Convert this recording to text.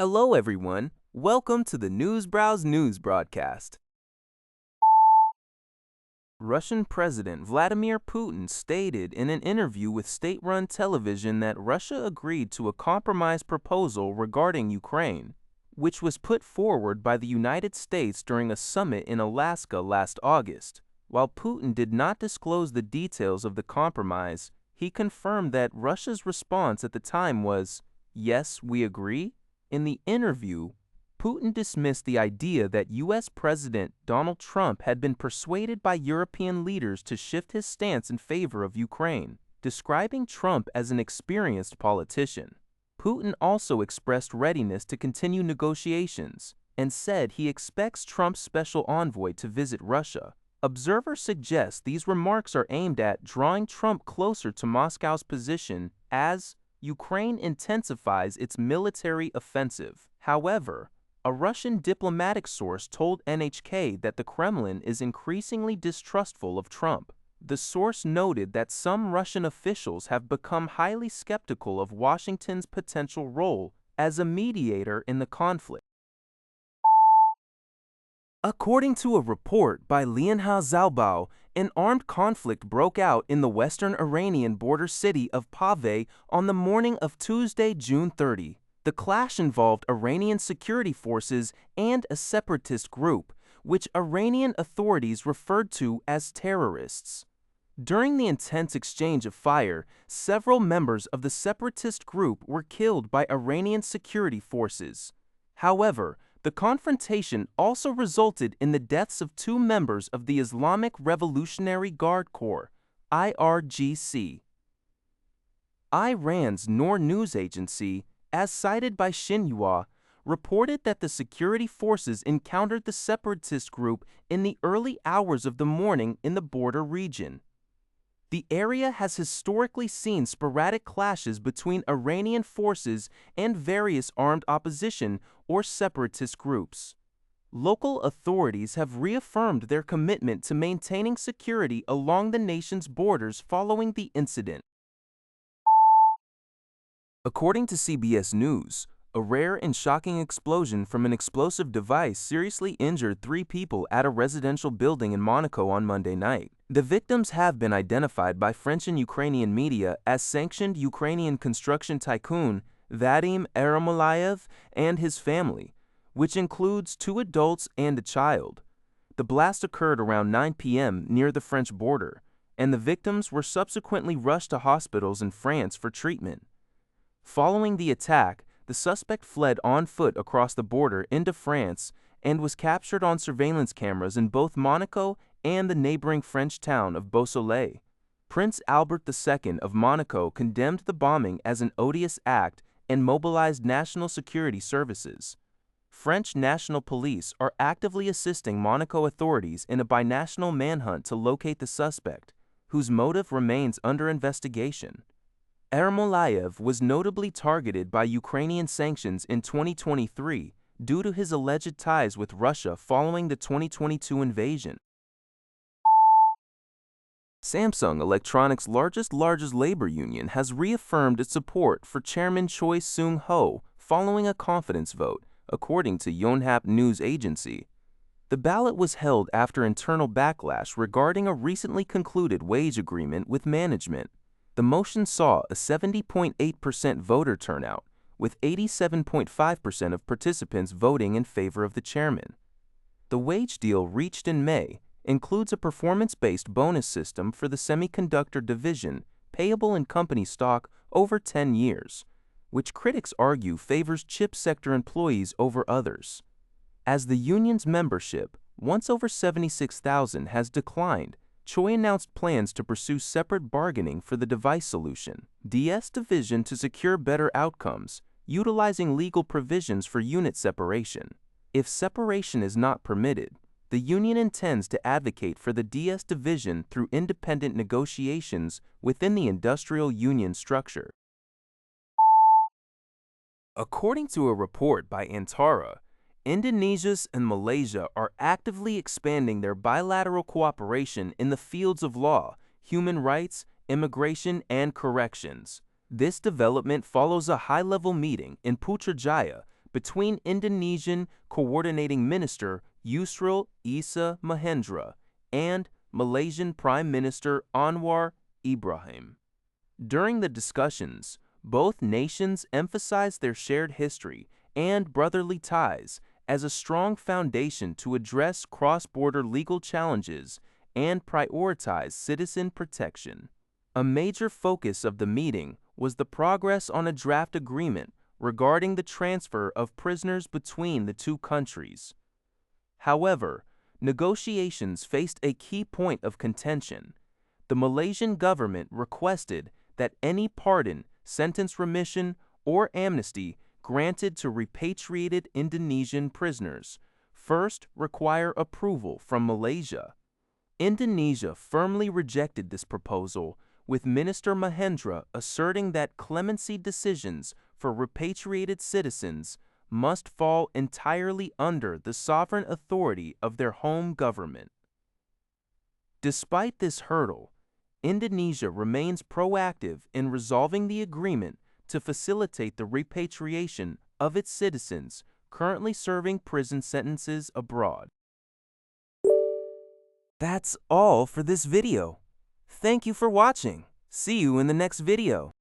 Hello everyone, welcome to the Newsbrowse News broadcast. Russian President Vladimir Putin stated in an interview with state-run television that Russia agreed to a compromise proposal regarding Ukraine, which was put forward by the United States during a summit in Alaska last August. While Putin did not disclose the details of the compromise, he confirmed that Russia's response at the time was, "Yes, we agree." In the interview, Putin dismissed the idea that U.S. President Donald Trump had been persuaded by European leaders to shift his stance in favor of Ukraine, describing Trump as an experienced politician. Putin also expressed readiness to continue negotiations and said he expects Trump's special envoy to visit Russia. Observers suggest these remarks are aimed at drawing Trump closer to Moscow's position as Ukraine intensifies its military offensive. However, a Russian diplomatic source told NHK that the Kremlin is increasingly distrustful of Trump. The source noted that some Russian officials have become highly skeptical of Washington's potential role as a mediator in the conflict. According to a report by Lianhua Zhaobao, an armed conflict broke out in the western Iranian border city of Pave on the morning of Tuesday, June 30. The clash involved Iranian security forces and a separatist group, which Iranian authorities referred to as terrorists. During the intense exchange of fire, several members of the separatist group were killed by Iranian security forces. However, the confrontation also resulted in the deaths of two members of the Islamic Revolutionary Guard Corps, IRGC. Iran's Noor news agency, as cited by Xinhua, reported that the security forces encountered the separatist group in the early hours of the morning in the border region. The area has historically seen sporadic clashes between Iranian forces and various armed opposition or separatist groups. Local authorities have reaffirmed their commitment to maintaining security along the nation's borders following the incident. According to CBS News, a rare and shocking explosion from an explosive device seriously injured 3 people at a residential building in Monaco on Monday night. The victims have been identified by French and Ukrainian media as sanctioned Ukrainian construction tycoon Vadym Iermolaiev and his family, which includes 2 adults and a child. The blast occurred around 9 p.m. near the French border, and the victims were subsequently rushed to hospitals in France for treatment. Following the attack, the suspect fled on foot across the border into France and was captured on surveillance cameras in both Monaco and the neighboring French town of Beausoleil. Prince Albert II of Monaco condemned the bombing as an odious act and mobilized national security services. French national police are actively assisting Monaco authorities in a binational manhunt to locate the suspect, whose motive remains under investigation. Iermolaiev was notably targeted by Ukrainian sanctions in 2023 due to his alleged ties with Russia following the 2022 invasion. Samsung Electronics' largest labor union has reaffirmed its support for Chairman Choi Soong-ho following a confidence vote, according to Yonhap news agency. The ballot was held after internal backlash regarding a recently concluded wage agreement with management. The motion saw a 70.8% voter turnout, with 87.5% of participants voting in favor of the chairman. The wage deal reached in May includes a performance-based bonus system for the semiconductor division payable in company stock over 10 years, which critics argue favors chip sector employees over others. As the union's membership, once over 76,000, has declined, Choi announced plans to pursue separate bargaining for the device solution DS division to secure better outcomes, utilizing legal provisions for unit separation. If separation is not permitted, the union intends to advocate for the DS division through independent negotiations within the industrial union structure. According to a report by Antara, Indonesia and Malaysia are actively expanding their bilateral cooperation in the fields of law, human rights, immigration, and corrections. This development follows a high-level meeting in Putrajaya between Indonesian Coordinating Minister Yusril Ihza Mahendra and Malaysian Prime Minister Anwar Ibrahim. During the discussions, both nations emphasized their shared history and brotherly ties as a strong foundation to address cross-border legal challenges and prioritize citizen protection. A major focus of the meeting was the progress on a draft agreement regarding the transfer of prisoners between the two countries. However, negotiations faced a key point of contention. The Malaysian government requested that any pardon, sentence remission, or amnesty granted to repatriated Indonesian prisoners first require approval from Malaysia. Indonesia firmly rejected this proposal, with Minister Mahendra asserting that clemency decisions for repatriated citizens must fall entirely under the sovereign authority of their home government. Despite this hurdle, Indonesia remains proactive in resolving the agreement to facilitate the repatriation of its citizens currently serving prison sentences abroad. That's all for this video. Thank you for watching. See you in the next video.